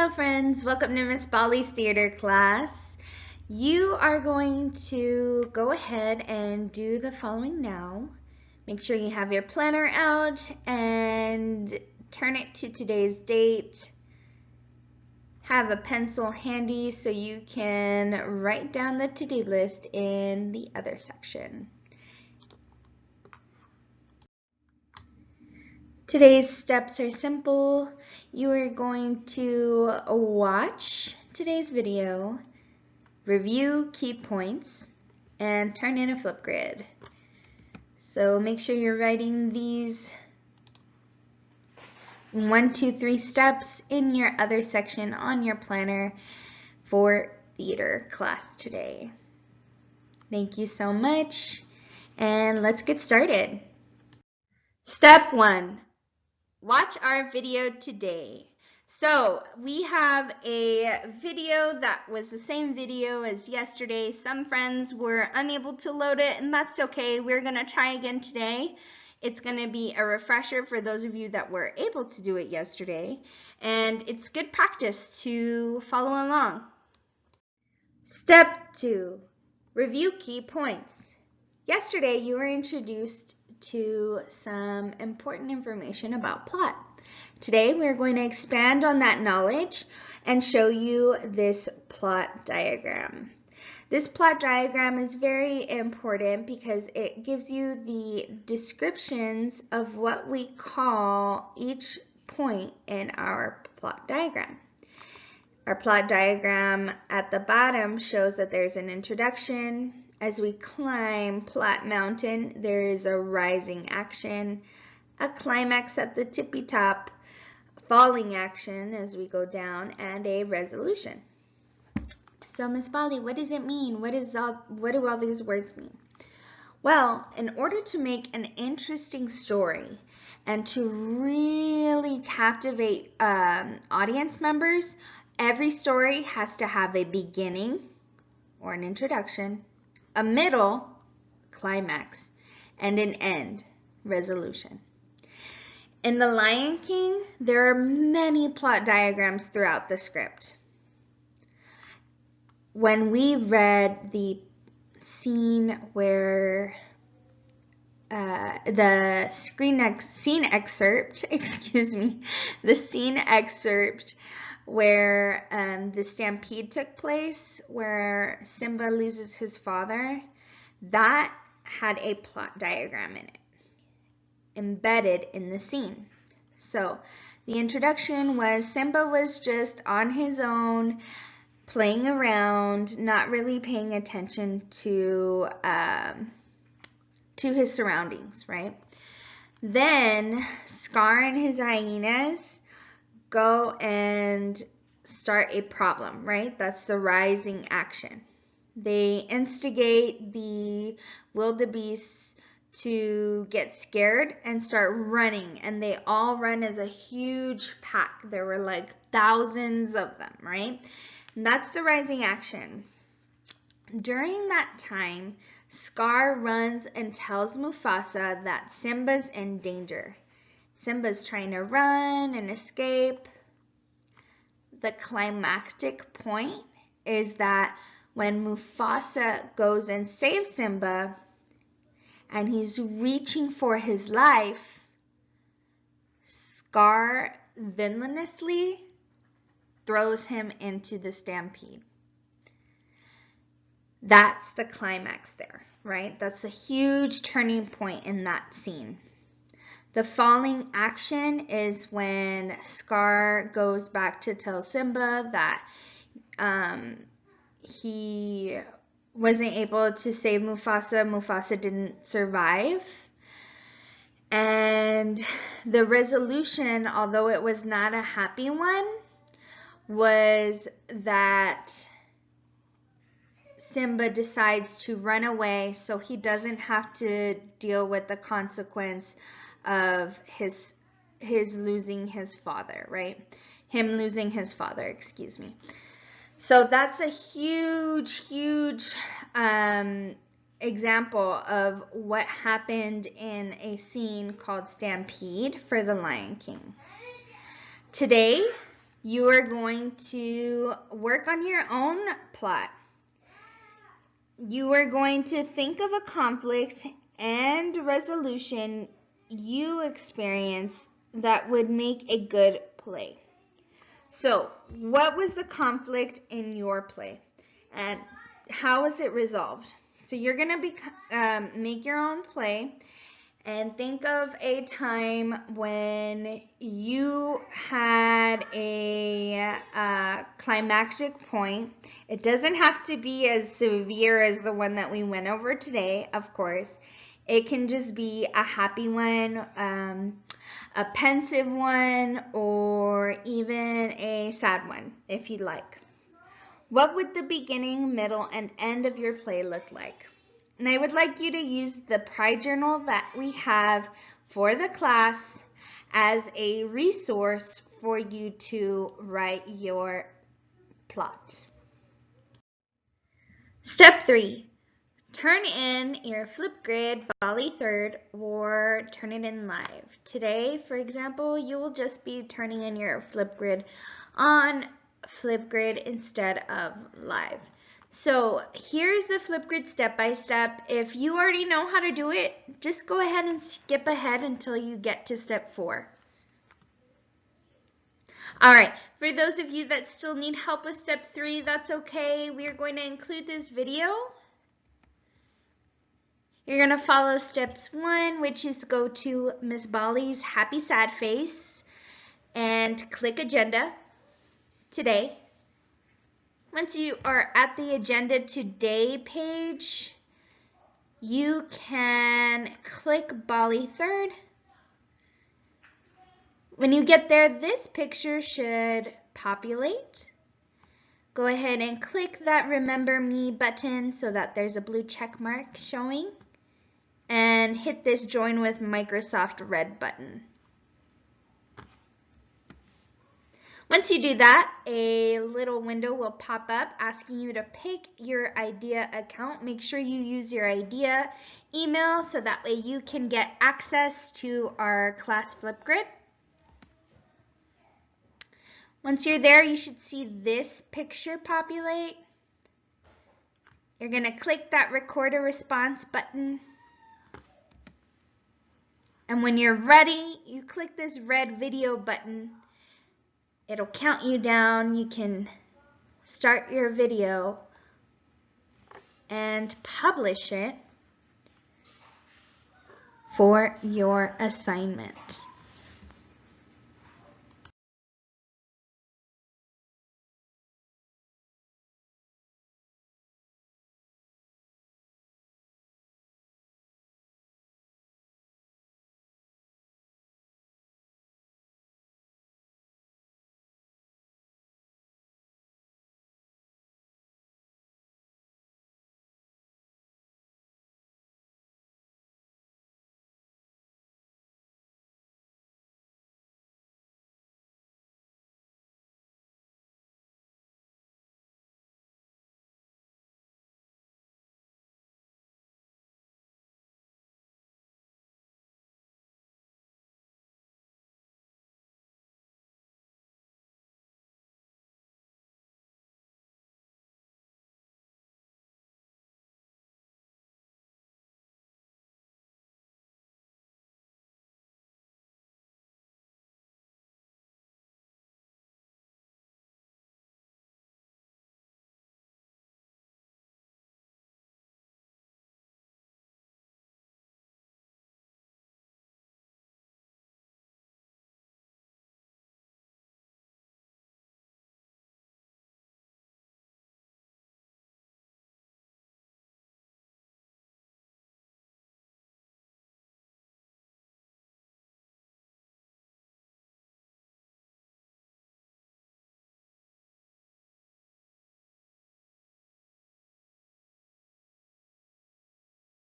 Hello friends, welcome to Miss Bolly's theater class. You are going to go ahead and do the following now. Make sure you have your planner out and turn it to today's date. Have a pencil handy so you can write down the to-do list in the other section. Today's steps are simple. You are going to watch today's video, review key points, and turn in a Flipgrid. So make sure you're writing these 1, 2, 3 steps in your other section on your planner for theater class today. Thank you so much, and let's get started. Step 1. Watch our video today. So we have a video that was the same video as yesterday. Some friends were unable to load it, and that's okay. We're gonna try again today. It's gonna be a refresher for those of you that were able to do it yesterday, and it's good practice to follow along. Step 2, review key points. Yesterday you were introduced to some important information about plot. Today we're going to expand on that knowledge and show you this plot diagram. This plot diagram is very important because it gives you the descriptions of what we call each point in our plot diagram. Our plot diagram at the bottom shows that there's an introduction. As we climb Plot Mountain, there is a rising action, a climax at the tippy top, falling action as we go down, and a resolution. So Miss Bolly, what does it mean? What do all these words mean? Well, in order to make an interesting story and to really captivate audience members, every story has to have a beginning or an introduction, a middle, climax, and an end, resolution. In The Lion King, there are many plot diagrams throughout the script. When we read the scene where the scene excerpt where the stampede took place, where Simba loses his father, that had a plot diagram in it, embedded in the scene. So the introduction was Simba was just on his own, playing around, not really paying attention to his surroundings, right? Then Scar and his hyenas go and start a problem, right? That's the rising action. They instigate the wildebeests to get scared and start running, and they all run as a huge pack. There were like thousands of them, right? And that's the rising action. During that time, Scar runs and tells Mufasa that Simba's in danger. Simba's trying to run and escape. The climactic point is that when Mufasa goes and saves Simba and he's reaching for his life, Scar villainously throws him into the stampede. That's the climax there, right? That's a huge turning point in that scene. The falling action is when Scar goes back to tell Simba that he wasn't able to save Mufasa. Mufasa didn't survive. And the resolution, although it was not a happy one, was that Simba decides to run away so he doesn't have to deal with the consequence of his losing his father, right? Him losing his father, excuse me. So that's a huge example of what happened in a scene called Stampede for The Lion King. Today, you are going to work on your own plot. You are going to think of a conflict and resolution you experience that would make a good play. So, what was the conflict in your play, and how was it resolved? So you're going to make your own play and think of a time when you had a climactic point. It doesn't have to be as severe as the one that we went over today, of course. It can just be a happy one, a pensive one, or even a sad one, if you'd like. What would the beginning, middle, and end of your play look like? And I would like you to use the Pride Journal that we have for the class as a resource for you to write your plot. Step 3. Turn in your Flipgrid Bali 3rd or turn it in live. Today, for example, you will just be turning in your Flipgrid on Flipgrid instead of live. So here's the Flipgrid step-by-step. If you already know how to do it, just go ahead and skip ahead until you get to step 4. All right, for those of you that still need help with step 3, that's okay. We are going to include this video. You're going to follow steps 1, which is go to Miss Bali's Happy Sad Face and click Agenda Today. Once you are at the Agenda Today page, you can click Bali 3rd. When you get there, this picture should populate. Go ahead and click that Remember Me button so that there's a blue check mark showing. And hit this Join with Microsoft Red button. Once you do that, a little window will pop up asking you to pick your IDEA account. Make sure you use your IDEA email so that way you can get access to our class Flipgrid. Once you're there, you should see this picture populate. You're going to click that Record a Response button. And when you're ready, you click this red video button. It'll count you down. You can start your video and publish it for your assignment.